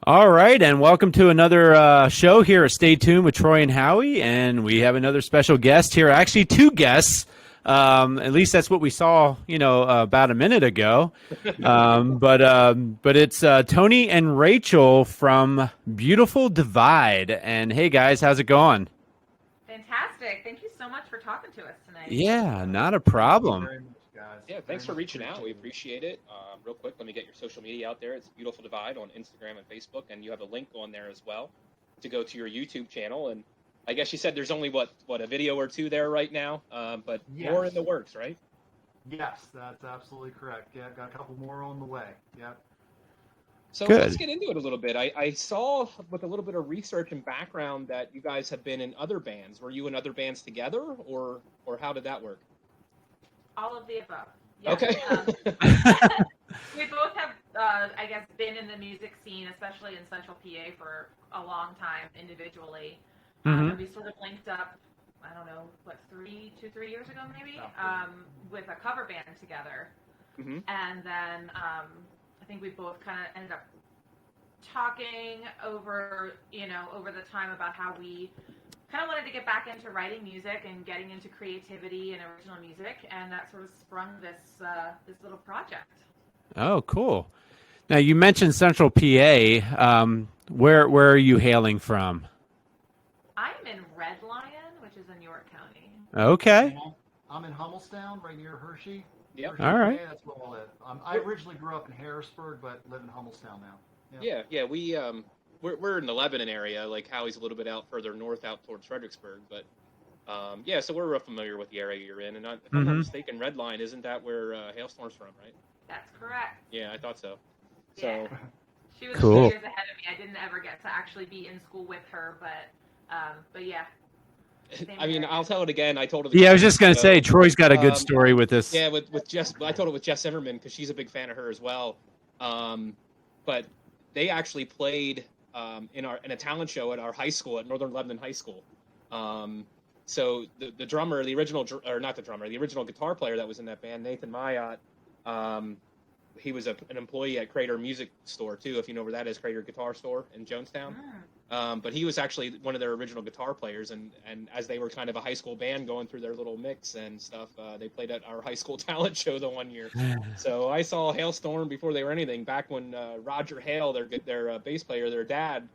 All right, and welcome to another show here at Stay Tuned with Troy and Howie, and we have another special guest here. Actually, two guests. At least that's what we saw, about a minute ago. But it's Tony and Rachel from Beautiful Divide. And hey, guys, how's it going? Fantastic. Thank you so much for talking to us tonight. Yeah, not a Thank you problem. very much, guys. Yeah, Very thanks for much reaching out. We appreciated. appreciate it. Real quick, let me get your social media out there. It's Beautiful Divide on Instagram and Facebook, and you have a link on there as well to go to your YouTube channel. And I guess you said there's only what a video or two there right now, but more in Yes. the works, right? Yes, that's absolutely correct. Yeah, got a couple more on the way. Yep. So Good. let's get into it a little bit. I saw with a little bit of research and background that you guys have been in other bands. Were you in other bands together, or how did that work? All of the above. Yes. Okay. We both have, I guess, been in the music scene, especially in Central PA, for a long time individually. Mhm. And we sort of linked up, I don't know, what, 3 years ago maybe, with a cover band together. hmm And then I think we both kind of ended up talking over the time about how we kind of wanted to get back into writing music and getting into creativity and original music, and that sort of sprung this little project. Oh, cool. Now, you mentioned Central PA. Where are you hailing from? I'm in Red Lion, which is in York County. Okay. And I'm in Hummelstown, right near Hershey. Yep. Hershey, All right. PA, that's where I live. I originally grew up in Harrisburg, but live in Hummelstown now. Yeah. We're in the Lebanon area. Like Howie's a little bit out further north, out towards Fredericksburg. But yeah, so we're real familiar with the area you're in. And if I'm not Mhm. mistaken, Red Line isn't that where Hailstorm's from, right? That's correct. Yeah, I thought so. Yeah. So She was Cool. a few years ahead of me. I didn't ever get to actually be in school with her, but yeah. Same I mean, area. I'll tell it again. I told it. Yeah, I was just going to So, say, Troy's got a good um, story with this. Yeah, with Jess, I told it with Jess Zimmerman because she's a big fan of her as well. But they actually played in a talent show at our high school at Northern Lebanon High School. So the drummer, the original or not the drummer, the original guitar player that was in that band, Nathan Mayat, he was an employee at Crater Music Store too, if you know where that is, Crater Guitar Store in Jonestown. But he was actually one of their original guitar players, and as they were kind of a high school band going through their little mix and stuff, they played at our high school talent show the one year. So I saw Hailstorm before they were anything, back when Roger Hale, their bass player, their dad,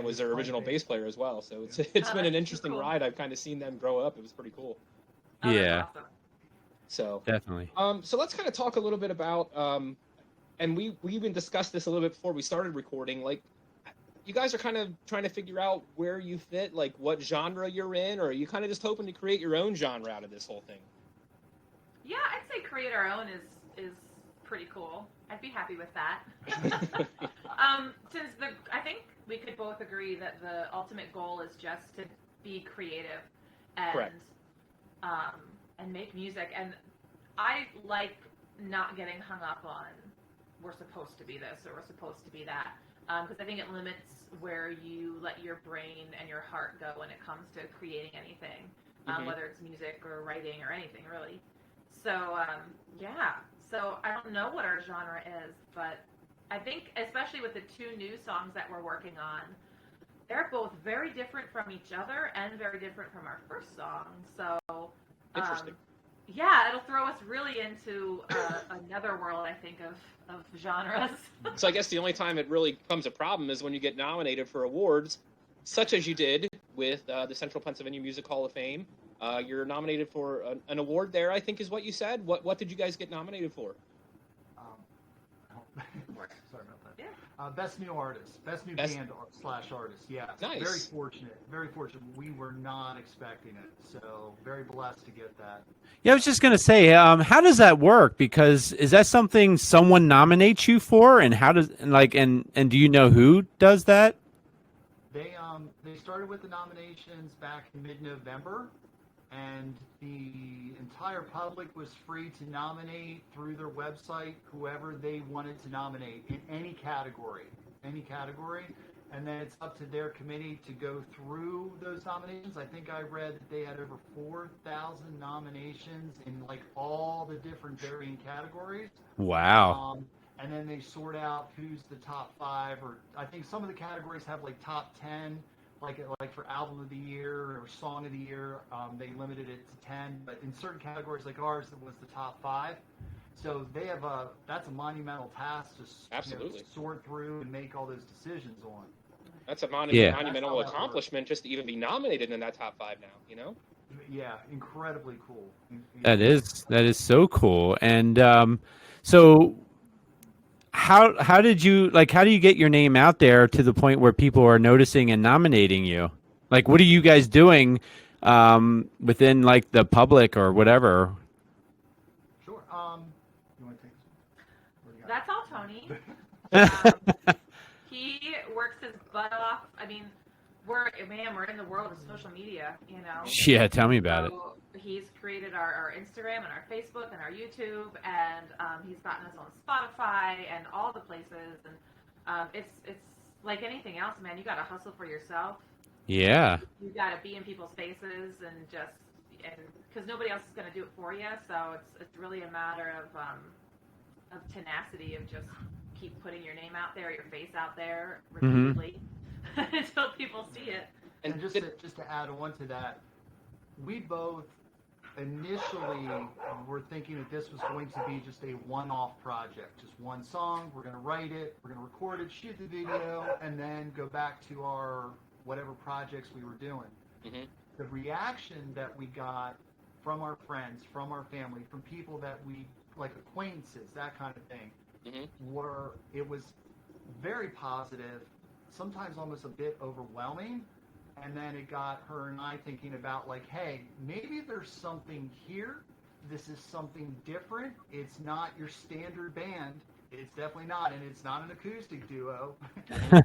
was their original bass player as well. So it's been that's an so interesting cool. ride. I've kind of seen them grow up. It was pretty cool. Oh, that's Yeah. awesome. So Definitely. so let's kind of talk a little bit about, and we even discussed this a little bit before we started recording. Like, you guys are kind of trying to figure out where you fit, like what genre you're in, or are you kind of just hoping to create your own genre out of this whole thing? Yeah, I'd say create our own is pretty cool. I'd be happy with that. Since I think we could both agree that the ultimate goal is just to be creative and Correct. and make music. And I like not getting hung up on we're supposed to be this or we're supposed to be that, because I think it limits where you let your brain and your heart go when it comes to creating anything, Mhm. whether it's music or writing or anything really. So yeah, so I don't know what our genre is, but I think especially with the two new songs that we're working on, they're both very different from each other and very different from our first song. So Interesting. yeah, it'll throw us really into another world, I think, of genres. So I guess the only time it really becomes a problem is when you get nominated for awards, such as you did with the Central Pennsylvania Music Hall of Fame. You're nominated for an award there, I think is what you said. What did you guys get nominated for? Sorry about that. Yeah. Best new artist, best new Best- band / artist. Yeah, Nice. Very fortunate. Very fortunate. We were not expecting it, so very blessed to get that. Yeah, I was just gonna say, how does that work? Because is that something someone nominates you for, and how does and do you know who does that? They started with the nominations back in mid-November, and the entire public was free to nominate through their website whoever they wanted to nominate in any category, and then it's up to their committee to go through those nominations. I think I read that they had over 4,000 nominations in like all the different varying categories. Wow. and then they sort out who's the top 5, or I think some of the categories have like top 10, like for album of the year or song of the year. They limited it to 10, but in certain categories like ours, it was the top 5. So they have that's a monumental task to Absolutely. sort through and make all those decisions on. That's a Yeah. monumental accomplishment just to even be nominated in that top 5 now, you know? Yeah, incredibly cool. That is so cool. And so how did you how do you get your name out there to the point where people are noticing and nominating you? Like, what are you guys doing within like the public or whatever? Sure. You want to take this one? What do you got? That's all Tony. He works his butt off. I mean, we're in the world of social media, you know. Yeah, tell me about it. So he's created our Instagram and our Facebook and our YouTube, and he's gotten us on Spotify and all the places. And it's like anything else, man. You got to hustle for yourself. Yeah. You got to be in people's faces and because nobody else is going to do it for you. So it's really a matter of tenacity, of just keep putting your name out there, your face out there repeatedly until people see it. And just to add on to that, we both initially were thinking that this was going to be just a one-off project, just one song. We're going to write it, we're going to record it, shoot the video, and then go back to our whatever projects we were doing. Mm-hmm. The reaction that we got from our friends, from our family, from people that we, like acquaintances, that kind of thing, it was very positive, sometimes almost a bit overwhelming. And then it got her and I thinking about like, hey, maybe there's something here. This is something different. It's not your standard band. It's definitely not, and it's not an acoustic duo.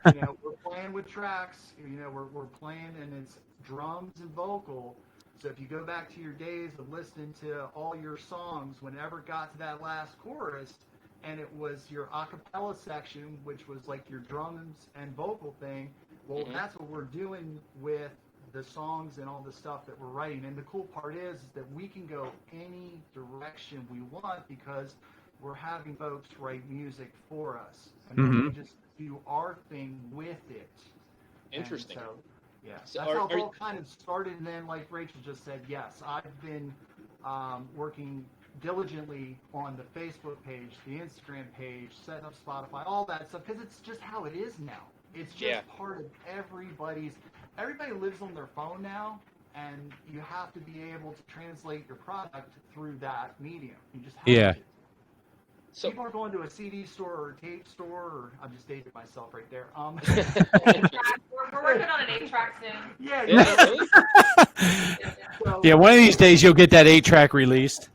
We're playing with tracks. We're playing, and it's drums and vocal. So if you go back to your days of listening to all your songs, whenever it got to that last chorus, and it was your a cappella section, which was like your drums and vocal thing, well, that's what we're doing with the songs and all the stuff that we're writing. And the cool part is that we can go any direction we want because we're having folks write music for us. And then we just do our thing with it. Interesting. And so, yeah, So that's how it all kind of started. And then, like Rachel just said, yes, I've been working diligently on the Facebook page, the Instagram page, setting up Spotify, all that stuff, because it's just how it is now. It's just part of everybody lives on their phone now, and you have to be able to translate your product through that medium. You just have to. So people are going to a CD store or a tape store, or I'm just dating myself right there. We're working on an 8-track soon. Yeah. Really? Yeah, one of these days you'll get that 8-track released.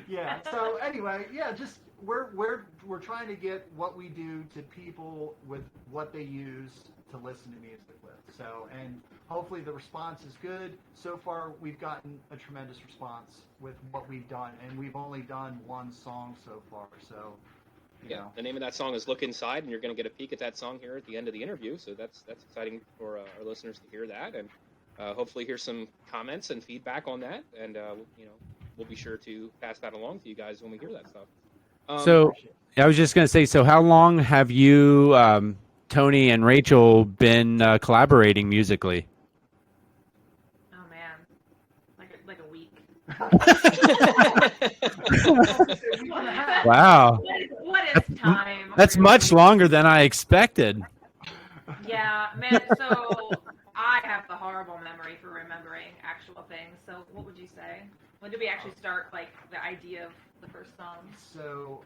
Yeah. So anyway, just we're trying to get what we do to people with what they use to listen to music with. So, and hopefully the response is good. So far, we've gotten a tremendous response with what we've done, and we've only done one song so far. So, you know. The name of that song is "Look Inside," and you're going to get a peek at that song here at the end of the interview. So that's exciting for our listeners to hear that, and hopefully hear some comments and feedback on that. And we'll be sure to pass that along to you guys when we hear that stuff. So I was just going to say, so how long have you, Tony and Rachel, been collaborating musically? Oh man, like a week. Wow. What is time? That's much longer than I expected. Yeah, man. So I have the horrible memory for remembering actual things. So what would you say? When did we actually start, like, the idea of the first song? So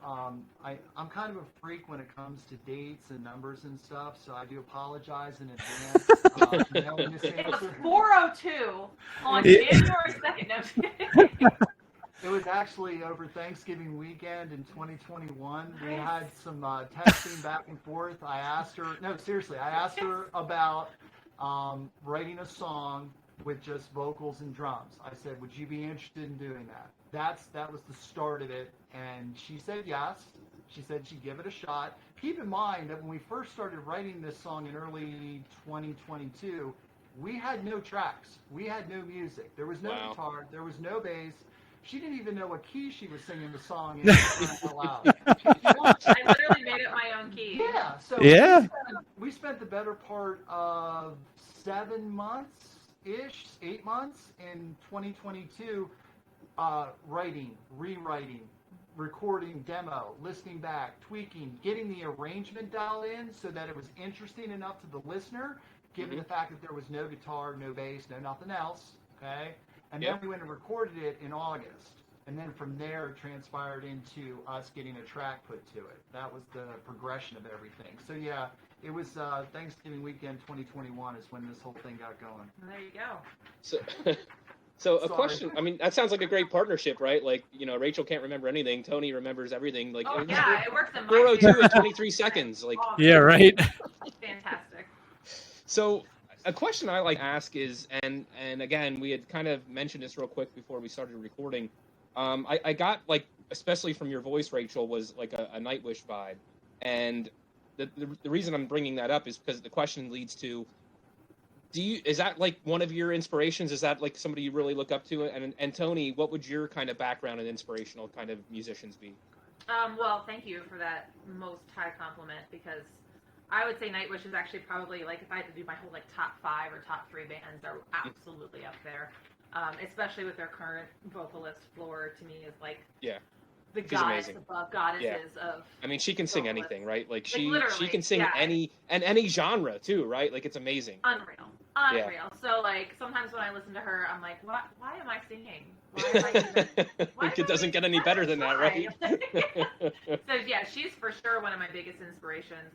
I'm kind of a freak when it comes to dates and numbers and stuff, so I do apologize in advance. It was 4:02 on January 2nd. No, it was actually over Thanksgiving weekend in 2021. We had some texting back and forth. I asked her about writing a song with just vocals and drums. I said, would you be interested in doing that? That was the start of it, and she said yes. She said she'd give it a shot. Keep in mind that when we first started writing this song in early 2022, we had no tracks. We had no music. There was no guitar. There was no bass. She didn't even know what key she was singing the song in out loud. I literally made it my own key. Yeah. So Yeah. we spent the better part of 7 months ish, 8 months in 2022, writing, rewriting, recording demo, listening back, tweaking, getting the arrangement dialed in so that it was interesting enough to the listener, given the fact that there was no guitar, no bass, no nothing else. Okay. And then we went and recorded it in August. And then from there, it transpired into us getting a track put to it. That was the progression of everything. So, yeah, it was Thanksgiving weekend 2021 is when this whole thing got going. There you go. So a question. I mean, that sounds like a great partnership, right? Like, Rachel can't remember anything. Tony remembers everything. Like, yeah, it works in my 402 and 23 seconds. Like, yeah, right. Fantastic. So a question I like to ask is, and again, we had kind of mentioned this real quick before we started recording. I got, like, especially from your voice, Rachel, was like a Nightwish vibe. And the reason I'm bringing that up is because the question leads to, is that like one of your inspirations? Is that like somebody you really look up to? And Tony, what would your kind of background and inspirational kind of musicians be? Well, thank you for that most high compliment, because I would say Nightwish is actually probably, like, if I had to do my whole, like, top 5 or top 3 bands, are absolutely up there. Especially with their current vocalist, Floor, to me is like the goddess amazing. Above goddesses of. I mean, she can sing anything, right? Like she can sing yeah. any genre too, right? Like, it's amazing. Unreal. Yeah. So, like, sometimes when I listen to her, I'm like, why am I singing? It doesn't get any better than that, right? So yeah, she's for sure one of my biggest inspirations,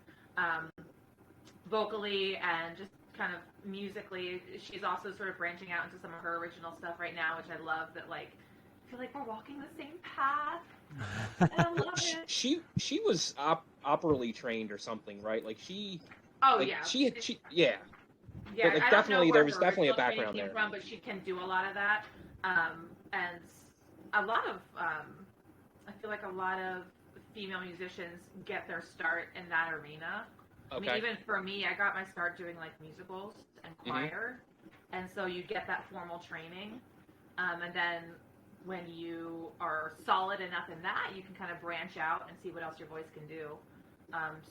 vocally and just kind of musically. She's also sort of branching out into some of her original stuff right now, which I love. That, like, I feel like we're walking the same path. And I love it. She was operally trained or something, right? Like she. Oh, like, yeah. Yeah. Yeah, but, like, I definitely don't know there was definitely a background there. but she can do a lot of that, and a lot of I feel like a lot of female musicians get their start in that arena. Okay. I mean, even for me, I got my start doing, like, musicals and choir, and so you get that formal training, and then when you are solid enough in that, you can kind of branch out and see what else your voice can do.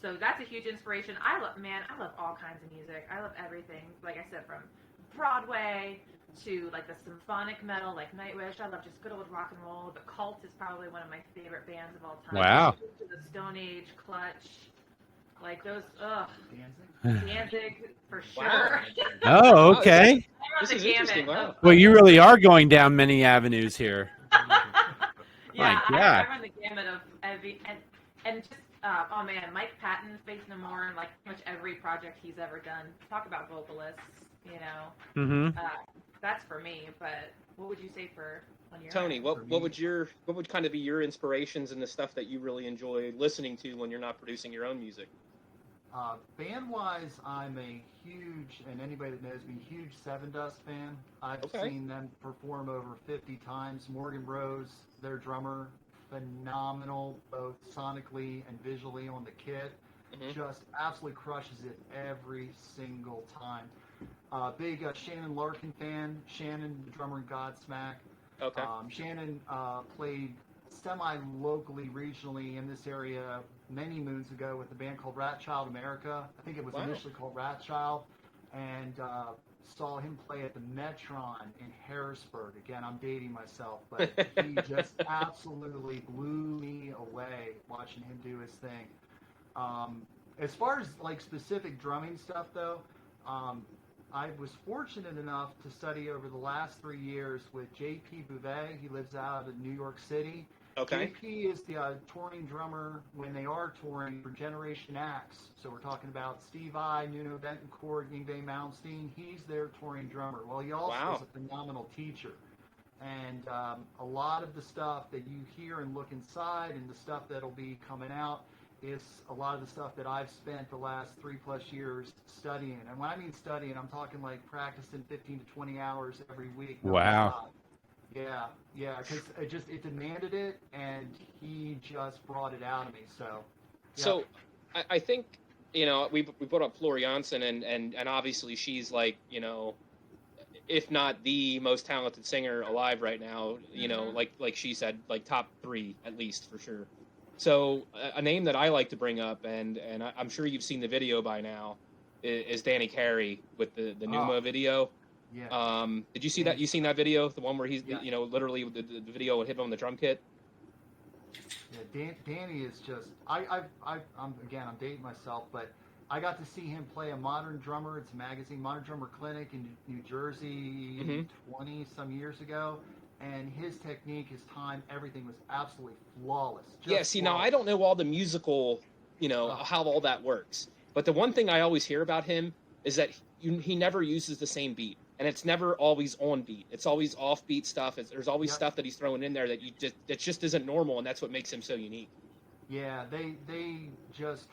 So that's a huge inspiration. I love all kinds of music. I love everything. Like I said, from Broadway to, like, the symphonic metal, like Nightwish. I love just good old rock and roll. The Cult is probably one of my favorite bands of all time. Wow. To the Stone Age, Clutch, like those. Danzig for sure. Wow. Oh, okay. This is interesting. Wow. Well, you really are going down many avenues here. Yeah, My God. I run the gamut of every and just oh man, Mike Patton, Faith No More, and, like, pretty much every project he's ever done. Talk about vocalists, that's for me. But what would you say for on your Tony, end? what would kind of be your inspirations and the stuff that you really enjoy listening to when you're not producing your own music? Band-wise, I'm a huge, and anybody that knows me, huge Seven Dust fan. I've seen them perform over 50 times. Morgan Rose, their drummer, phenomenal, both sonically and visually on the kit. Just absolutely crushes it every single time. Big Shannon Larkin fan. Shannon, the drummer in Godsmack. Okay. Shannon played semi-locally, regionally in this area many moons ago with a band called Rat Child America. I think it was initially called Rat Child. And saw him play at the Metron in Harrisburg. Again, I'm dating myself, but he just absolutely blew me away watching him do his thing. As far as, like, specific drumming stuff, though, I was fortunate enough to study over the last 3 years with J.P. Bouvet. He lives out in New York City. Okay. JP is the touring drummer when they are touring for Generation X. So we're talking about Steve Vai, Nuno Betancourt, Yngwie Malmsteen. He's their touring drummer. Well, he also is a phenomenal teacher. And a lot of the stuff that you hear and look inside and the stuff that'll be coming out is a lot of the stuff that I've spent the last 3+ years studying. And when I mean studying, I'm talking like practicing 15 to 20 hours every week. Wow. Yeah, because it demanded it, and he just brought it out of me. So, yeah. So, I think, we put up Floor Jansen, and obviously she's, like, if not the most talented singer alive right now. You know, like she said, like top 3 at least for sure. So a name that I like to bring up, and I'm sure you've seen the video by now, is Danny Carey with the Numa video. Yeah. Did you see that? You seen that video? The one where he's, Yeah. you know, literally the video would hit him on the drum kit. Yeah, Danny is just. I'm dating myself, but I got to see him play a Modern Drummer. It's a magazine, Modern Drummer Clinic in New Jersey, 20 some years ago. And his technique, his time, everything was absolutely flawless. Yeah. See, now I don't know all the musical, you know, how all that works. But the one thing I always hear about him is that he never uses the same beat, and it's never always on beat. It's always off beat stuff. There's always stuff that he's throwing in there that just isn't normal, and that's what makes him so unique. Yeah, they just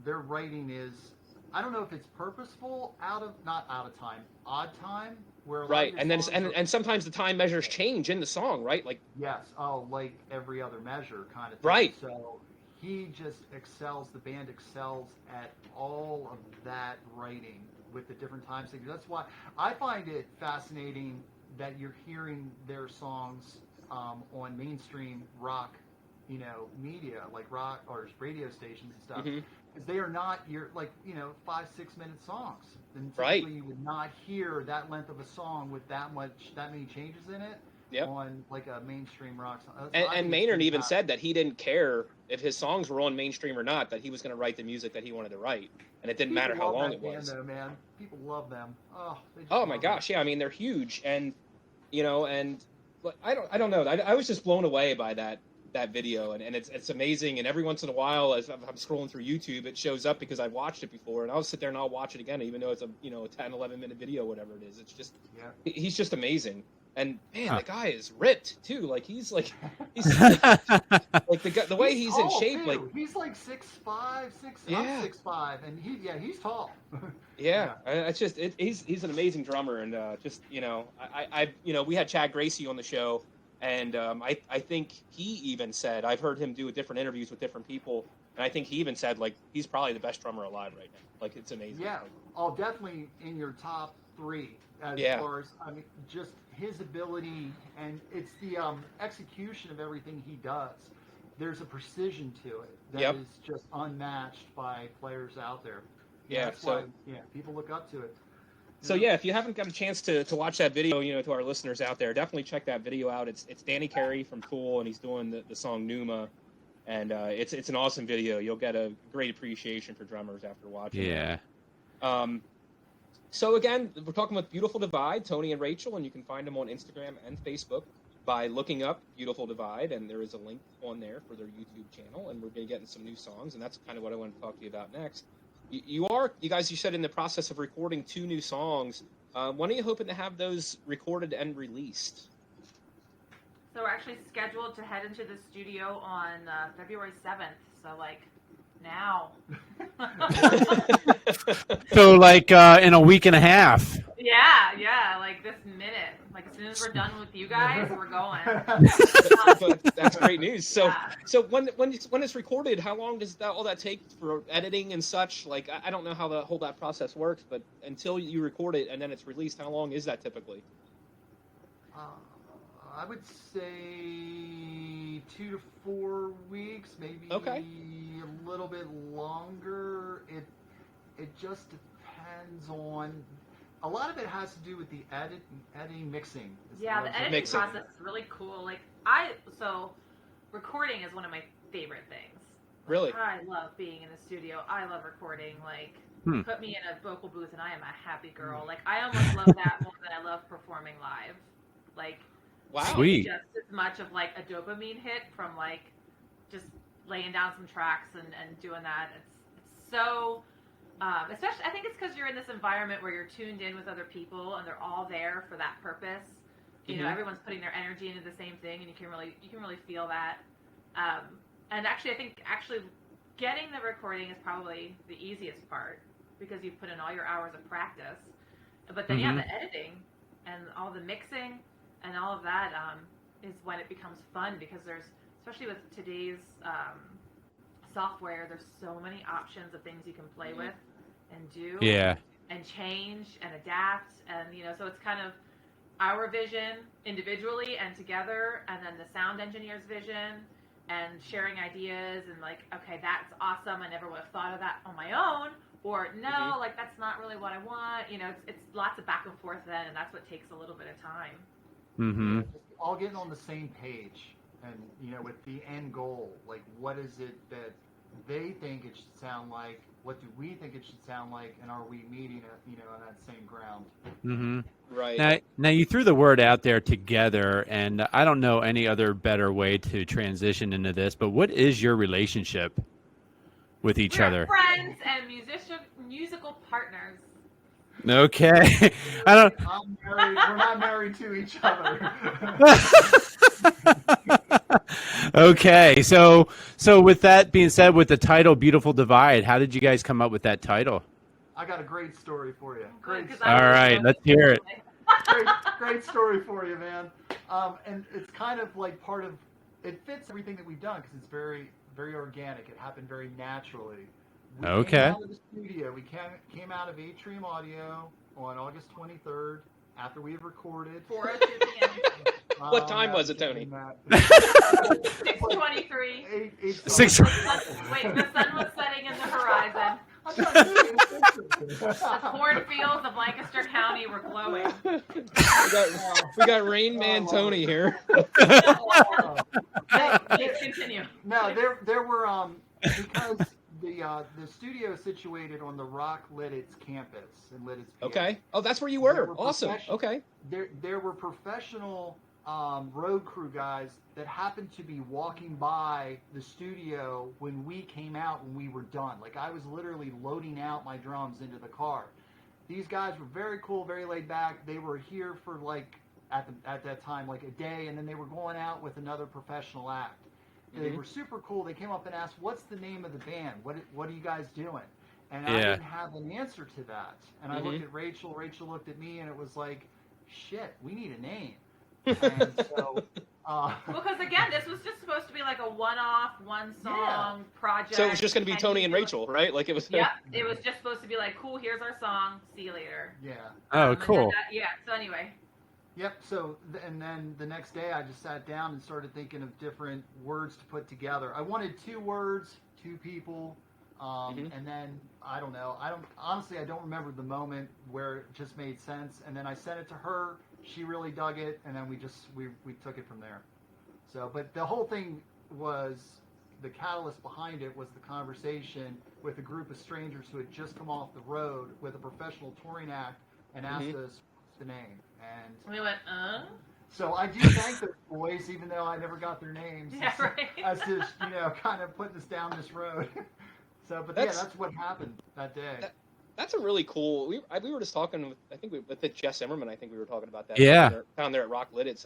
their writing is, I don't know if it's purposeful, not out of time, odd time, where right, and then and sometimes the time measures change in the song, right? Like like every other measure kind of thing. Right. So he just excels. The band excels at all of that writing with the different time signatures. That's why I find it fascinating that you're hearing their songs on mainstream rock, you know, media like rock or radio stations and stuff. Because they are not your 5-6 minute songs. And typically you would not hear that length of a song with that many changes in it on like a mainstream rock song. And Maynard even said that he didn't care if his songs were on mainstream or not, that he was going to write the music that he wanted to write, and it didn't matter how long it was. Though, man. People love them. Oh my gosh, yeah. I mean, they're huge, and you know, and I don't know. I was just blown away by that video, and it's amazing. And every once in a while, as I'm scrolling through YouTube, it shows up because I've watched it before, and I'll sit there and I'll watch it again, even though it's a 10-11 minute video, whatever it is. It's just he's just amazing. And man, the guy is ripped too. Like he's like the way he's in shape. Too. Like he's like 6'5", I'm 6'5", and he's tall. It's just he's an amazing drummer, and I we had Chad Gracie on the show, and I think he even said, I've heard him do different interviews with different people, and I think he even said like he's probably the best drummer alive right now. Like it's amazing. Yeah, definitely in your top 3 as far as just his ability, and it's the execution of everything he does. There's a precision to it that is just unmatched by players out there. That's why people look up to it. So if you haven't got a chance to watch that video, to our listeners out there, definitely check that video out. It's Danny Carey from Tool, and he's doing the song Numa, and it's an awesome video. You'll get a great appreciation for drummers after watching. Yeah. So again, we're talking with Beautiful Divide, Tony and Rachel, and you can find them on Instagram and Facebook by looking up Beautiful Divide, and there is a link on there for their YouTube channel, and we're going to get in some new songs, and that's kind of what I want to talk to you about next. You guys, you said in the process of recording 2 new songs. When are you hoping to have those recorded and released? So we're actually scheduled to head into the studio on February 7th, so like now. So like in a week and a half. Yeah, like this minute. Like as soon as we're done with you guys, we're going. That's great news. So when it's recorded, how long does all that take for editing and such? Like I don't know how that process works, but until you record it and then it's released, how long is that typically? I would say 2 to 4 weeks, maybe a little bit longer. It just depends on. A lot of it has to do with the editing, mixing. Yeah, the editing process is really cool. Like recording is one of my favorite things. Really? I love being in the studio. I love recording. Like, put me in a vocal booth and I am a happy girl. Like, I almost love that more than I love performing live. Like, wow, sweet. Just as much of like a dopamine hit from like just laying down some tracks and doing that. It's so. Especially, I think it's because you're in this environment where you're tuned in with other people and they're all there for that purpose. You know, everyone's putting their energy into the same thing, and you can really feel that. And actually, I think getting the recording is probably the easiest part because you've put in all your hours of practice. But then, the editing and all the mixing and all of that is when it becomes fun because especially with today's software, there's so many options of things you can play with and do. Yeah. and change and adapt, and so it's kind of our vision individually and together, and then the sound engineer's vision, and sharing ideas, and like, okay, that's awesome, I never would have thought of that on my own, or no, like that's not really what I want. It's lots of back and forth then, and that's what takes a little bit of time. Mm-hmm. Just all getting on the same page, and with the end goal, like what is it that they think it should sound like, what do we think it should sound like, and are we meeting on that same ground? Mm-hmm. Right. Now you threw the word out there, together, and I don't know any other better way to transition into this, but what is your relationship with each We're other? friends and musical partners. Okay. I don't. I'm married. We're not married to each other. Okay, so with that being said, with the title "Beautiful Divide," how did you guys come up with that title? I got a great story for you. Great, Good, 'cause All right, let's hear it. great story for you, man. And it's kind of like part of, it fits everything that we've done because it's very, very organic. It happened very naturally. We Okay. came out of the studio. We came out of Atrium Audio on August 23rd after we had recorded. 4:02 p.m. What time was it, Tony? 6:23. Six- Wait, the sun was setting in the horizon. The cornfields of Lancaster County were glowing. We got Rain Man Tony here. Please continue. No, there were because the studio is situated on the Rock Lidditz campus in Lidditz. PA. Okay. Oh, that's where you There were. were Awesome. professional- Okay. There were professional road crew guys that happened to be walking by the studio when we came out, when we were done. Like, I was literally loading out my drums into the car. These guys were very cool, very laid back. They were here for like at that time like a day, and then they were going out with another professional act. They were super cool. They came up and asked, "What's the name of the band? What are you guys doing?" And I didn't have an answer to that. And I looked at Rachel. Rachel looked at me, and it was like, "Shit, we need a name." And so, Because again, this was just supposed to be like a one-off, one-song project. So it was just going to be Tony and Rachel, right? Like it was. Yep, it was just supposed to be like, cool, here's our song, see you later. yeah. Oh, cool. So anyway. Yep. So, and then the next day, I just sat down and started thinking of different words to put together. I wanted 2 words, 2 people, and then I don't know. Honestly, I don't remember the moment where it just made sense. And then I sent it to her. She really dug it, and then we took it from there. So, but the whole thing was, the catalyst behind it was the conversation with a group of strangers who had just come off the road with a professional touring act and asked us what's the name. And we went, so I do thank those boys, even though I never got their names. Yeah, right. As just, kind of putting us down this road. So, but that's what happened that day. That's a really cool. We were just talking with, I think with Jess Zimmerman. I think we were talking about that. Yeah. Down there at Rock Lidditz.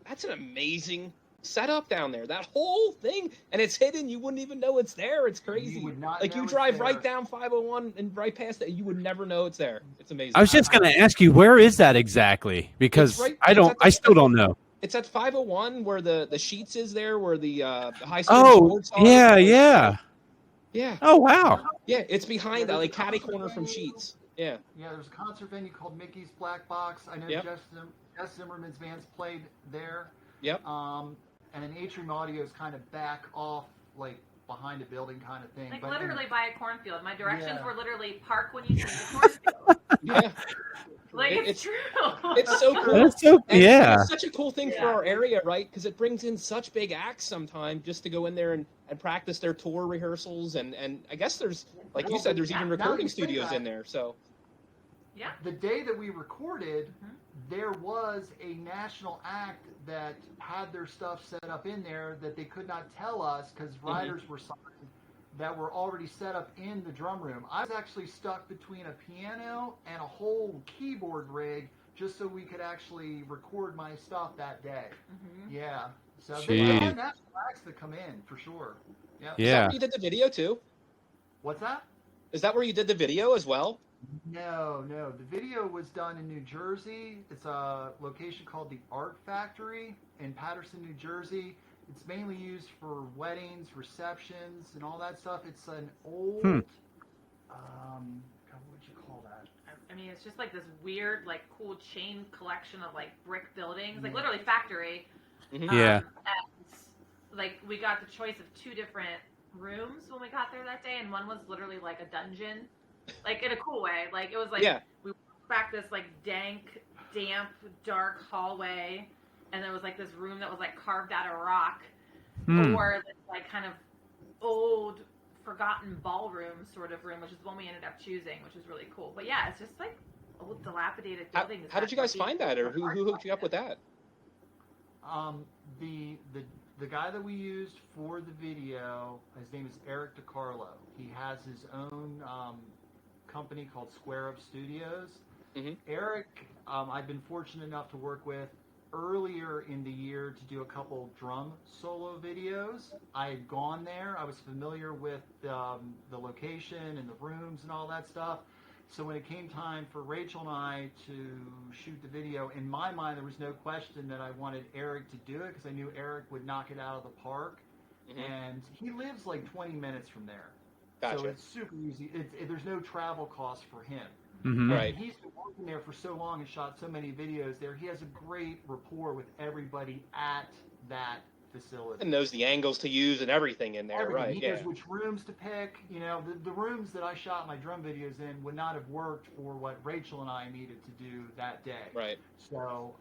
That's an amazing setup down there. That whole thing, and it's hidden. You wouldn't even know it's there. It's crazy. You would not like know you it's drive there. right down 501 and right past it, you would never know it's there. It's amazing. I was just going to ask you, where is that exactly? Because I still don't know. It's at 501 where the Sheets is there, where the high school sports are. Yeah. Yeah. Oh, wow. Yeah, it's behind that, like catty corner from Sheets. Yeah. Yeah, there's a concert venue called Mickey's Black Box. I know Jess Zimmerman's bands played there. Yep. And an Atrium Audio is kind of back off, like behind a building kind of thing. like but literally by a cornfield. My directions Yeah. were literally park when you see the cornfield. Yeah. Like, it's true. It's so cool. That's so, And yeah. it's such a cool thing for our area, right? Because it brings in such big acts sometimes just to go in there and practice their tour rehearsals. And I guess there's, like you said, there's even Now recording you say studios that. in there. So Yeah. The day that we recorded, there was a national act that had their stuff set up in there that they could not tell us because riders were signed that were already set up in the drum room. I was actually stuck between a piano and a whole keyboard rig just so we could actually record my stuff that day. Yeah. So there are national acts that come in for sure. Yeah. Is that Yeah. where you did the video too? What's that? Is that where you did the video as well? No. The video was done in New Jersey. It's a location called the Art Factory in Paterson, New Jersey. It's mainly used for weddings, receptions, and all that stuff. It's an old, God, what would you call that? I mean, it's just like this weird, like, cool chain collection of, like, brick buildings, like, literally factory. Mhm. Yeah. And, like, we got the choice of 2 different rooms when we got there that day, and one was literally, like, a dungeon, like, in a cool way. Like, it was, like, Yeah. we walked back this, like, dank, damp, dark hallway, and there was, like, this room that was, like, carved out of rock, or this, like, kind of old, forgotten ballroom sort of room, which is the one we ended up choosing, which is really cool. But yeah, it's just like old dilapidated buildings. How did you guys find that, or who hooked you up with that? The guy that we used for the video, his name is Eric DiCarlo. He has his own company called Square Up Studios. Mm-hmm. Eric, I've been fortunate enough to work with earlier in the year to do a couple drum solo videos. I had gone there. I was familiar with the location and the rooms and all that stuff. So when it came time for Rachel and I to shoot the video, in my mind there was no question that I wanted Eric to do it because I knew Eric would knock it out of the park. Mm-hmm. And he lives like 20 minutes from there. Gotcha. So it's super easy. There's no travel cost for him. Mm-hmm. Right. He's been working there for so long and shot so many videos there. He has a great rapport with everybody at that facility. And knows the angles to use and everything in there, Everything. right? He Yeah. knows which rooms to pick. You know, the rooms that I shot my drum videos in would not have worked for what Rachel and I needed to do that day. Right. So,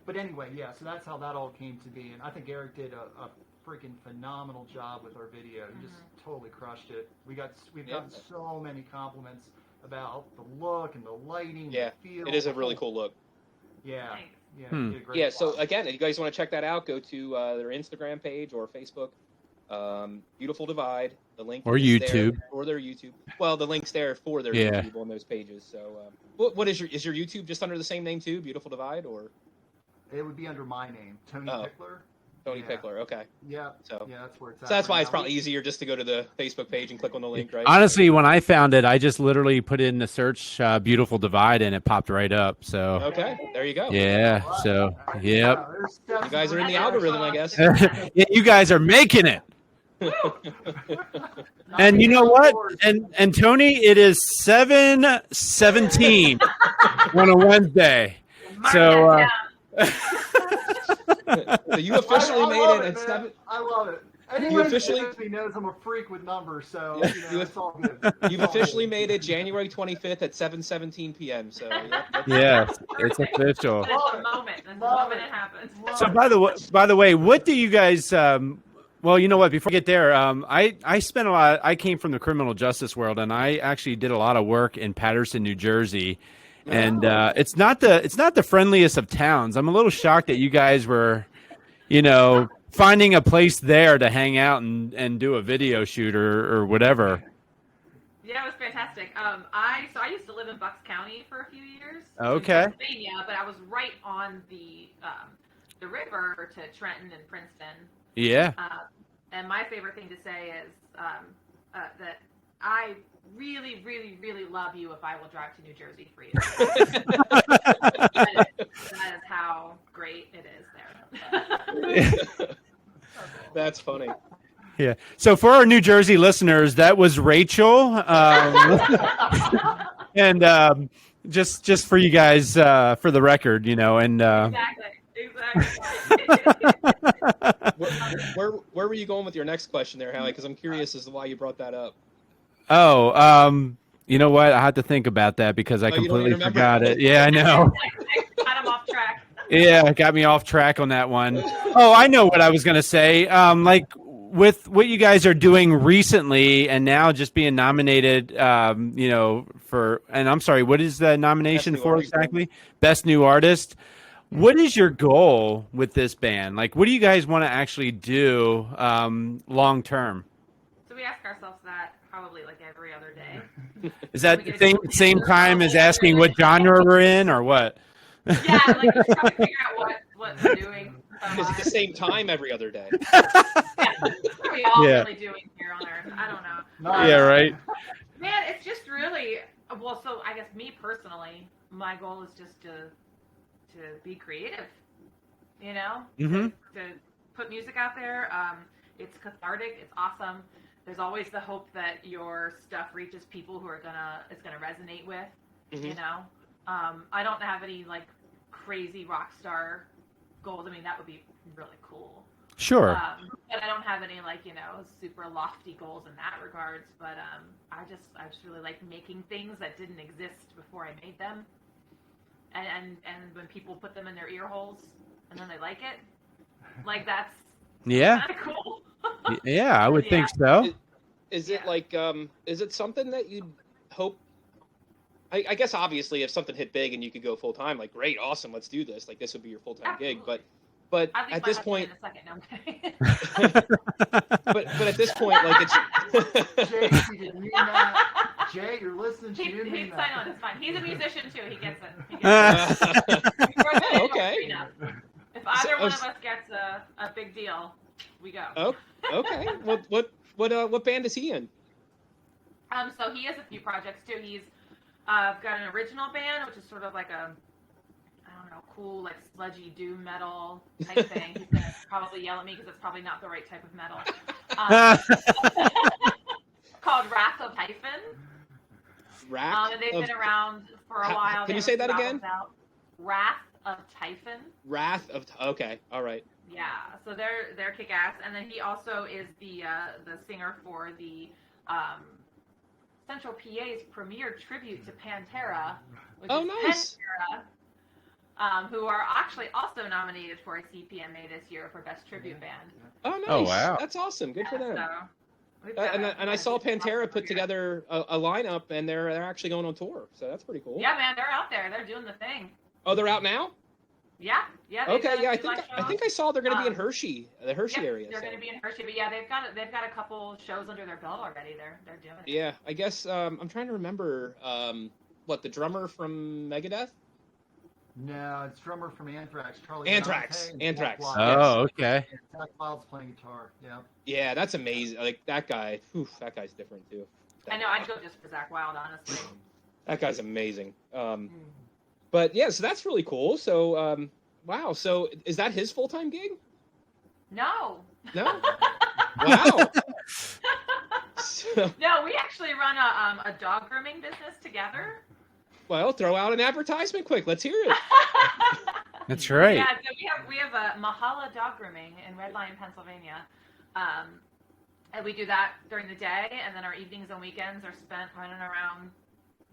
but anyway, yeah, so that's how that all came to be. And I think Eric did a freaking phenomenal job with our video. He just totally crushed it. We've gotten so many compliments about the look and the lighting, Yeah. the feel. It is a really cool look. Yeah. Thanks. Yeah. Hmm. He did a great Yeah. So job. again, if you guys want to check that out, go to their Instagram page or Facebook. Beautiful Divide. The link Or is YouTube. there for their YouTube. Well, the link's there for their Yeah. YouTube on those pages. So, what is your YouTube just under the same name too? Beautiful Divide or It would be under my name, Tony Oh. Pickler. Tony Yeah. Pickler? Okay. Yeah. So, Yeah, that's where it's at. so that's right why it's now. probably easier just to go to the Facebook page and click on the link, right? Honestly, when I found it, I just literally put in the search "Beautiful Divide" and it popped right up. So Okay. There you go. yeah, so yep. There's steps You guys are in the right there. algorithm, I guess. Yeah, you guys are making it. And you know what? And Tony, it is 7:17 on a Wednesday. Mark So that down. So you officially I made love it at man. 7. I love it. You Anyone officially- who knows me knows I'm a freak with numbers, so Yeah, you- it's all good. You've officially made it January 25th at 7:17 p.m. So yep. yes, it's official. That's the moment. That's the moment it happens. So by the way, what do you guys? Well, you know what? Before I get there, I spent a lot. I came from the criminal justice world, and I actually did a lot of work in Paterson, New Jersey. And it's not the friendliest of towns. I'm a little shocked that you guys were, finding a place there to hang out and do a video shoot or whatever. Yeah, it was fantastic. I used to live in Bucks County for a few years. Okay. In Pennsylvania, but I was right on the river to Trenton and Princeton. Yeah. And my favorite thing to say is that I really, really, really love you if I will drive to New Jersey for you. That is how great it is there. That's funny. Yeah. So for our New Jersey listeners, that was Rachel. And just for you guys, for the record, and Exactly. Where were you going with your next question there, Howie? Because I'm curious as to why you brought that up. Oh, you know what? I had to think about that because I you don't completely even remember? forgot it. Yeah, I know. Got him off track. Yeah, it got me off track on that one. Oh, I know what I was going to say. Like with what you guys are doing recently and now just being nominated, for, and I'm sorry, what is the nomination Best New for Artist. exactly? Best New Artist. What is your goal with this band? Like, what do you guys want to actually do long term? So we ask ourselves that probably like every other day. Is that the same time as asking what genre we're in or what? Yeah, like we're trying to figure out what we're doing. Is it the same time every other day? Yeah, what are we all Yeah. really doing here on Earth? I don't know. Nice. Yeah, right. Man, it's just really so I guess me personally, my goal is just to be creative. Mm-hmm. To put music out there. It's cathartic. It's awesome. There's always the hope that your stuff reaches people who it's gonna resonate with. You know, I don't have any like crazy rock star goals. I mean, that would be really cool. Sure. But I don't have any like, you know, super lofty goals in that regards. But I just really like making things that didn't exist before I made them. And when people put them in their ear holes and then they like it, like that's Yeah. kind of cool. Yeah, I would think so. Is it like is it something that you'd hope? I guess obviously if something hit big and you could go full time, like great, awesome, let's do this. Like this would be your full time gig. But at this point, in a second. No, I'm kidding. but at this point, like it's Jay, she didn't mean that. Jay, you're listening. She didn't mean He's that. fine on. It's fine. He's a musician too. He gets it. He gets it. We're good in Okay. industry now. If either one of us gets a big deal, we go. Oh, okay. What band is he in? So he has a few projects too. He's got an original band, which is sort of like a, I don't know, cool like sludgy doom metal type thing. He's gonna probably yell at me because it's probably not the right type of metal. Called Wrath of Typhon. And they've been around for a while. Can you say that again? Wrath of Typhon. Wrath of. Okay, all right. Yeah, so they're kick-ass, and then he also is the singer for the Central PA's premier tribute to Pantera, which is nice. Pantera, who are actually also nominated for a CPMA this year for Best Tribute Band. Oh, nice. Oh, wow. That's awesome. Good for them. So And I saw Pantera put together a lineup, and they're actually going on tour, so that's pretty cool. Yeah, man, they're out there. They're doing the thing. Oh, they're out now? Yeah. Okay, yeah, I think I saw they're going to be in Hershey, the Hershey area. They're going to be in Hershey, but yeah, they've got a couple shows under their belt already. They're doing it. Yeah, I guess I'm trying to remember the drummer from Megadeth? No, it's drummer from Anthrax, Charlie. Anthrax. Oh, okay. Zach Wild's playing guitar. Yeah. Yeah, that's amazing. Like that guy. That guy's different too. I know. I'd go just for Zach Wild, honestly. That guy's amazing. But yeah, so that's really cool. So wow. So is that his full-time gig? No. No. Wow. So, no, we actually run a dog grooming business together. well, throw out an advertisement quick. Let's hear it. That's right. Yeah, so we have a Mahala Dog Grooming in Red Lion, Pennsylvania. And we do that during the day, and then our evenings and weekends are spent running around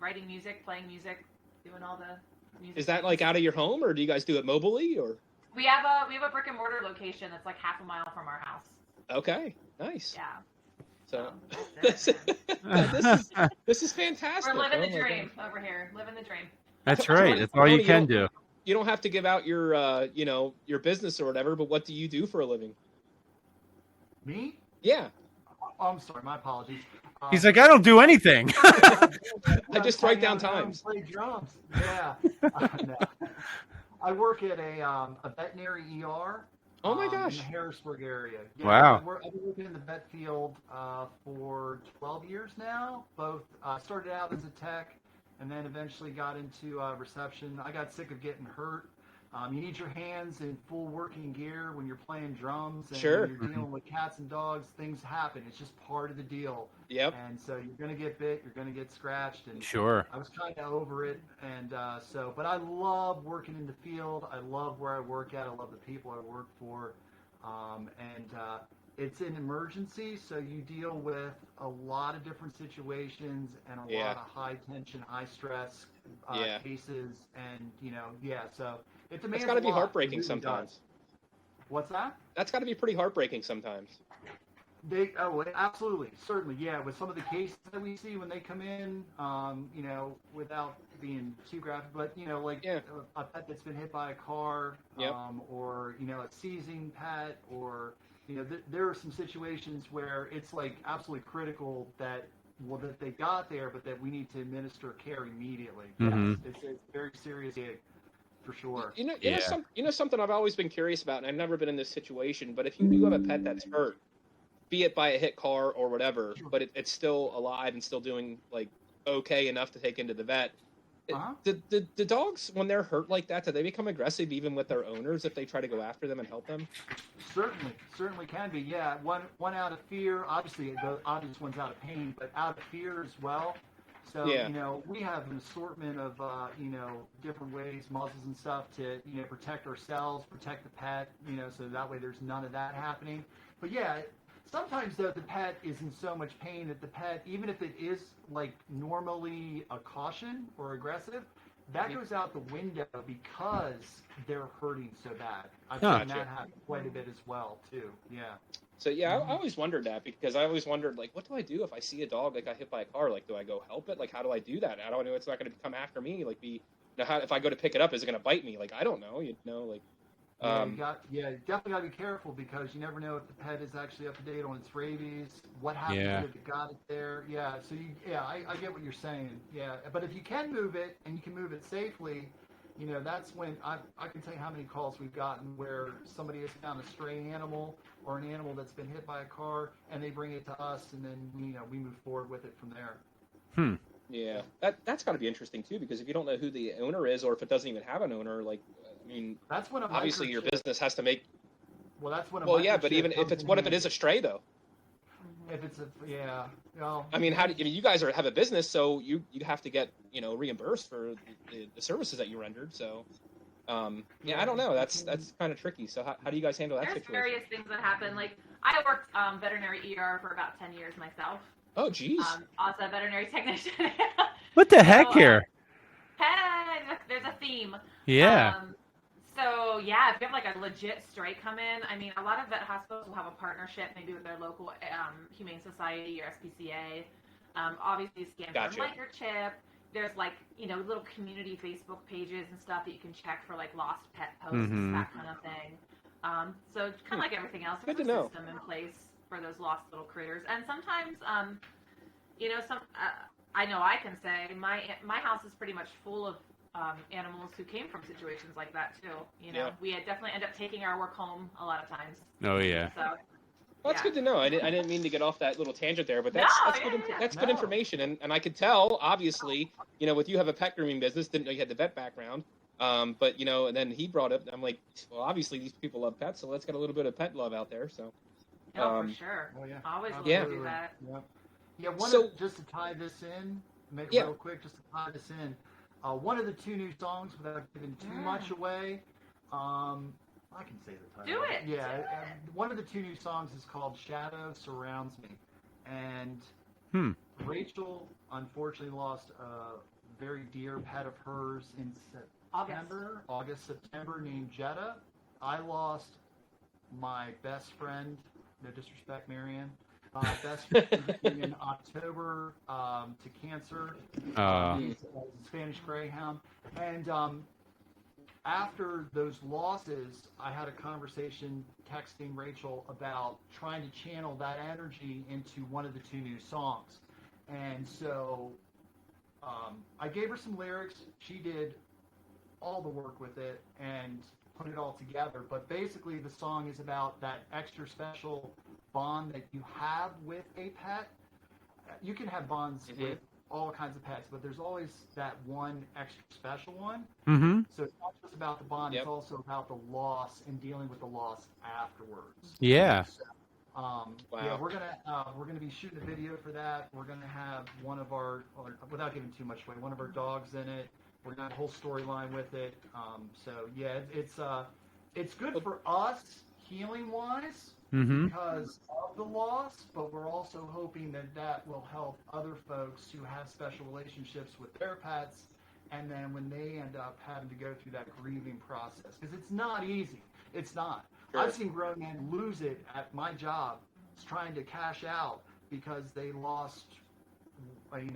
writing music, playing music, doing all the music. Is that like out of your home, or do you guys do it mobily, or? We have a brick and mortar location that's like half a mile from our house. Okay, nice. Yeah. So That's it. this is fantastic. We're living the dream over here. Living the dream. That's right. That's all you can do. You don't have to give out your your business or whatever, but what do you do for a living? Me? Yeah. Oh, I'm sorry. My apologies. He's like, I don't do anything. I just write down times. Play drums. Yeah. No. I work at a veterinary ER. Oh my gosh. In the Harrisburg area. Yeah, Wow. I've been working in the vet field for 12 years now. Both started out as a tech and then eventually got into reception. I got sick of getting hurt. You need your hands in full working gear when you're playing drums. And Sure. when you're dealing with cats and dogs, things happen. It's just part of the deal. Yep. And so you're going to get bit, you're going to get scratched. And Sure. I was kind of over it. And but I love working in the field. I love where I work at. I love the people I work for. It's an emergency, so you deal with a lot of different situations and a lot of high tension, high stress cases. And, so it demands That's got to be a lot. heartbreaking It really sometimes. does. What's that? That's got to be pretty heartbreaking sometimes. Absolutely, certainly, yeah. With some of the cases that we see when they come in, without being too graphic, but a pet that's been hit by a car, or a seizing pet, or there are some situations where it's like absolutely critical that they got there, but that we need to administer care immediately. Mm-hmm. Yes, it's a very serious gig. For sure. Something I've always been curious about, and I've never been in this situation, but if you do have a pet that's hurt, be it by a hit car or whatever, but it's still alive and still doing like okay enough to take into the vet. The dogs, when they're hurt like that, do they become aggressive even with their owners if they try to go after them and help them? Certainly can be. Yeah, one out of fear. Obviously, the obvious one's out of pain, but out of fear as well. So, Yeah. we have an assortment of, different ways, muzzles and stuff to, protect ourselves, protect the pet, so that way there's none of that happening. But yeah, sometimes though the pet is in so much pain that the pet, even if it is like normally a caution or aggressive, that goes out the window because they're hurting so bad. I've seen that happen quite a bit as well too. Yeah. So yeah, I always wondered that because I always wondered like, what do I do if I see a dog that got hit by a car? Like, do I go help it? Like, how do I do that? I don't know. It's not going to come after me. Like, how if I go to pick it up, is it going to bite me? Like, I don't know. Like. You definitely got to be careful because you never know if the pet is actually up to date on its rabies. What happens if it got it there? Yeah. So I get what you're saying. Yeah. But if you can move it and you can move it safely, that's when I can tell you how many calls we've gotten where somebody has found a stray animal or an animal that's been hit by a car and they bring it to us and then we move forward with it from there. Yeah. That's got to be interesting too because if you don't know who the owner is or if it doesn't even have an owner, like. I mean, that's when obviously your business has to make. Well, that's when. Well, yeah, but even if it's what if it is a stray though? If it's I mean, you guys have a business, so you have to get reimbursed for the services that you rendered. So, I don't know. That's kind of tricky. So how do you guys handle that There's situation? various things that happen. Like I worked veterinary ER for about 10 years myself. Oh, geez. Also a veterinary technician. What the heck here? There's a theme. Yeah. So yeah, if you have like a legit stray come in, I mean, a lot of vet hospitals will have a partnership maybe with their local humane society or SPCA. Obviously, scan for a microchip. There's like little community Facebook pages and stuff that you can check for like lost pet posts, that kind of thing. So it's kind of like everything else. There's a system in place for those lost little critters, and sometimes I know I can say my house is pretty much full of animals who came from situations like that too. We had definitely end up taking our work home a lot of times. Oh yeah. So that's good to know. I didn't mean to get off that little tangent there, but that's good information, and I could tell obviously with you have a pet grooming business. Didn't know you had the vet background. But and then he brought up. I'm like, well, obviously these people love pets, so let's get a little bit of pet love out there. So. For sure. Oh, yeah. Always love to do that. Yeah. Just to tie this in, real quick, just to tie this in. One of the two new songs, without giving too much away, I can say the title. Do it. Yeah, one of the two new songs is called "Shadow Surrounds Me," and Rachel unfortunately lost a very dear pet of hers in September, named Jetta. I lost my best friend. No disrespect, Marianne. Best friend in October to cancer. He's a Spanish Greyhound. And after those losses, I had a conversation texting Rachel about trying to channel that energy into one of the two new songs. And so I gave her some lyrics. She did all the work with it and put it all together. But basically, the song is about that extra special bond that you have with a pet. You can have bonds with all kinds of pets, but there's always that one extra special one. So it's not just about the bond; it's also about the loss and dealing with the loss afterwards. Yeah. So, yeah, we're gonna be shooting a video for that. We're gonna have one of our, without giving too much away, one of our dogs in it. We're gonna have a whole storyline with it. So yeah, it's good for us healing wise. Because of the loss, but we're also hoping that will help other folks who have special relationships with their pets, and then when they end up having to go through that grieving process, because it's not easy. It's not. Sure. I've seen grown men lose it at my job, trying to cash out because they lost. I'm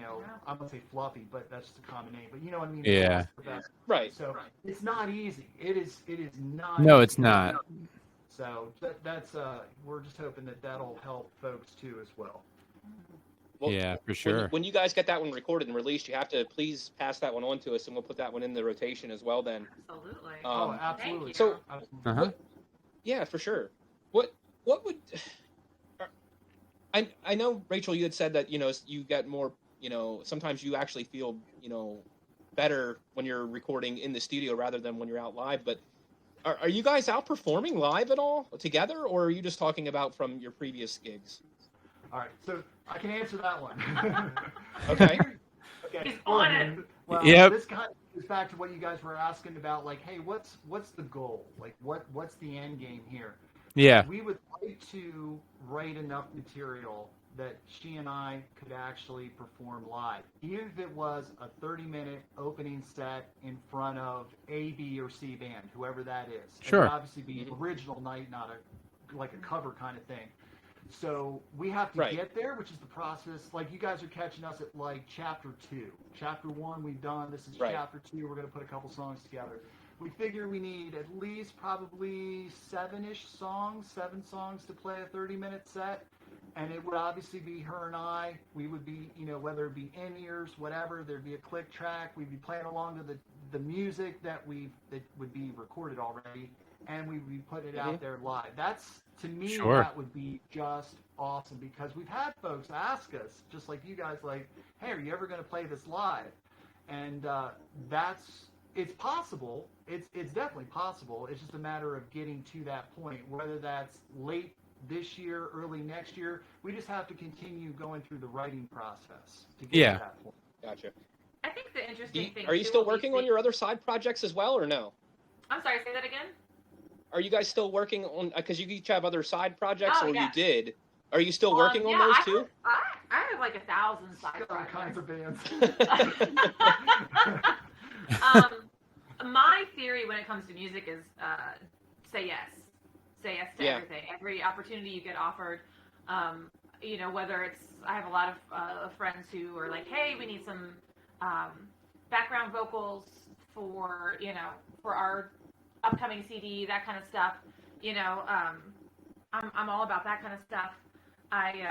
gonna say Fluffy, but that's just a common name. But you know what I mean? Yeah. Right. So it's not easy. It is not. No, easy. It's not. So that's we're just hoping that'll help folks too as well. Well, yeah, for sure. When you guys get that one recorded and released, you have to please pass that one on to us, and we'll put that one in the rotation as well. Then. Absolutely. Absolutely. So, absolutely. For sure. What would I know, Rachel? You had said that you get more. Sometimes you actually feel better when you're recording in the studio rather than when you're out live, but. Are you guys out performing live at all together, or are you just talking about from your previous gigs? All right, so I can answer that one. Okay. Okay. He's on it. Well, Yep. this kind of goes back to what you guys were asking about, like, hey, what's the goal? Like, what's the end game here? Yeah. We would like to write enough material that she and I could actually perform live, even if it was a 30-minute opening set in front of A, B, or C band, whoever that is. It Sure. would obviously be original night, not like a cover kind of thing. So we have to get there, which is the process. Like, you guys are catching us at like chapter 2. Chapter 1 we've done. This is chapter 2. We're going to put a couple songs together. We figure we need at least probably 7 songs to play a 30-minute set. And it would obviously be her and I. We would be, whether it be in-ears, whatever, there'd be a click track. We'd be playing along to the music that would be recorded already, and we'd be putting it out there live. That's, to me, that would be just awesome, because we've had folks ask us, just like you guys, like, hey, are you ever going to play this live? And it's possible. It's definitely possible. It's just a matter of getting to that point, whether that's late this year, early next year. We just have to continue going through the writing process to get to that point. Gotcha. I think the interesting thing. Are you still working on your other side projects as well, or no? I'm sorry, say that again. Are you guys still working on? Because you each have other side projects, or yes. you did. Are you still working on those too? I have like 1,000 side All projects. kinds of bands. My theory when it comes to music is say yes. Say yes to everything. Every opportunity you get offered, whether it's, I have a lot of friends who are like, hey, we need some background vocals for our upcoming CD, that kind of stuff. I'm all about that kind of stuff. I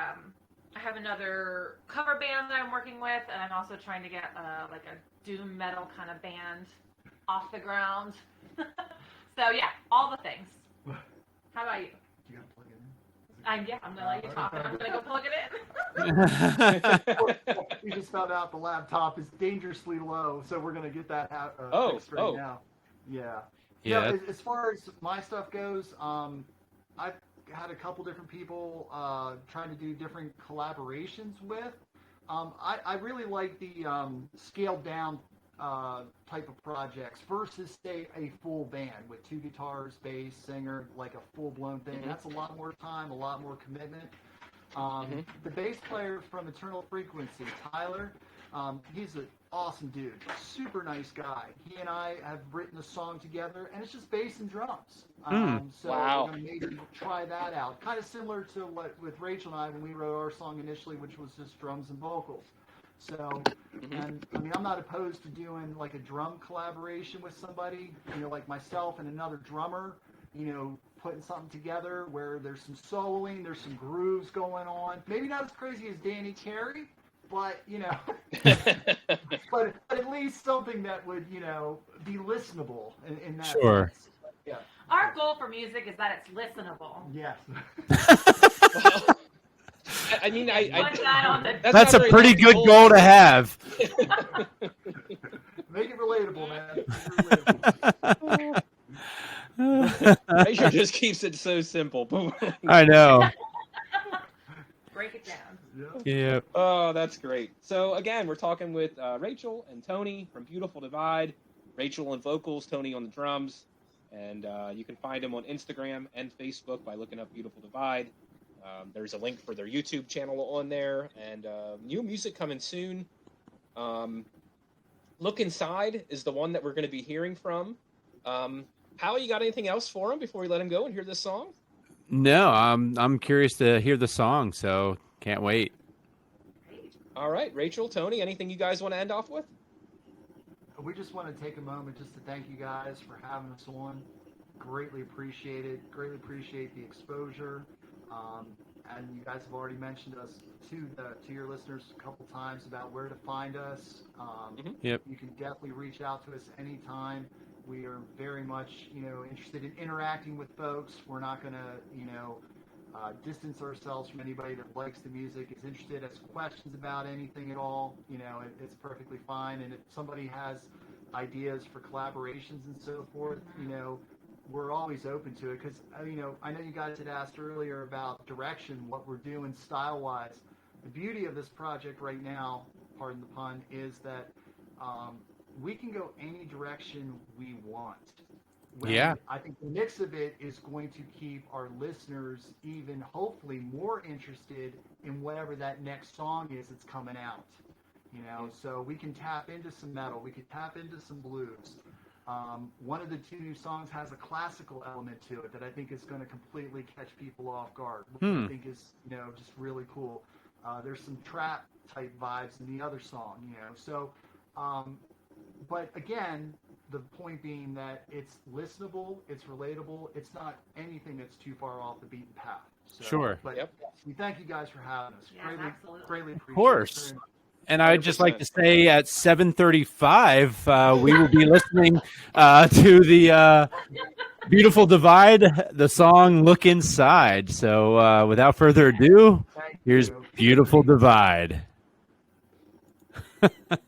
have another cover band that I'm working with, and I'm also trying to get like a doom metal kind of band off the ground. So yeah, all the things. How about you? You gotta plug it in. I'm gonna let you talk, and I'm gonna go plug it in. We just found out the laptop is dangerously low, so we're gonna get that fixed right now. Yeah. Yeah. As far as my stuff goes, I've had a couple different people trying to do different collaborations with. I really like the scaled down type of projects versus, say, a full band with 2 guitars, bass, singer, like a full-blown thing. That's a lot more time, a lot more commitment. The bass player from Eternal Frequency, Tyler, he's an awesome dude, super nice guy. He and I have written a song together, and it's just bass and drums. So wow. we're going to maybe try that out. Kind of similar to what with Rachel and I when we wrote our song initially, which was just drums and vocals. So, and I mean, I'm not opposed to doing like a drum collaboration with somebody, like myself and another drummer, putting something together where there's some soloing, there's some grooves going on. Maybe not as crazy as Danny Carey, but, but at least something that would, be listenable in that sense. Yeah. Our goal for music is that it's listenable. Yes. I mean, that's a pretty good goal to have. Make it relatable, man. Rachel just keeps it so simple. I know. Break it down. Yeah. Oh, that's great. So again, we're talking with Rachel and Tony from Beautiful Divide. Rachel on vocals, Tony on the drums, and you can find them on Instagram and Facebook by looking up Beautiful Divide. There's a link for their YouTube channel on there, and new music coming soon. Look Inside is the one that we're going to be hearing from. Howie, you got anything else for him before we let him go and hear this song? No, I'm curious to hear the song, so can't wait. All right, Rachel, Tony, anything you guys want to end off with? We just want to take a moment just to thank you guys for having us on. Greatly appreciate it. Greatly appreciate the exposure. And you guys have already mentioned us to your listeners a couple times about where to find us. Yep. You can definitely reach out to us anytime. We are very much, interested in interacting with folks. We're not going to, distance ourselves from anybody that likes the music, is interested, has questions about anything at all. It's perfectly fine. And if somebody has ideas for collaborations and so forth, we're always open to it, because I know you guys had asked earlier about direction, what we're doing style-wise. The beauty of this project right now pardon the pun, is that we can go any direction we want. Yeah. I think the mix of it is going to keep our listeners even hopefully more interested in whatever that next song is that's coming out. So we can tap into some metal, we can tap into some blues. One of the two new songs has a classical element to it that I think is going to completely catch people off guard, which I think is, just really cool. There's some trap type vibes in the other song, So, but again, the point being that it's listenable, it's relatable, it's not anything that's too far off the beaten path. So, Sure. But we thank you guys for having us. Yes, absolutely. Greatly appreciate Of course. it very much. And I'd just like to say at 7:35, we will be listening to the Beautiful Divide, the song Look Inside. So without further ado, here's Beautiful Divide.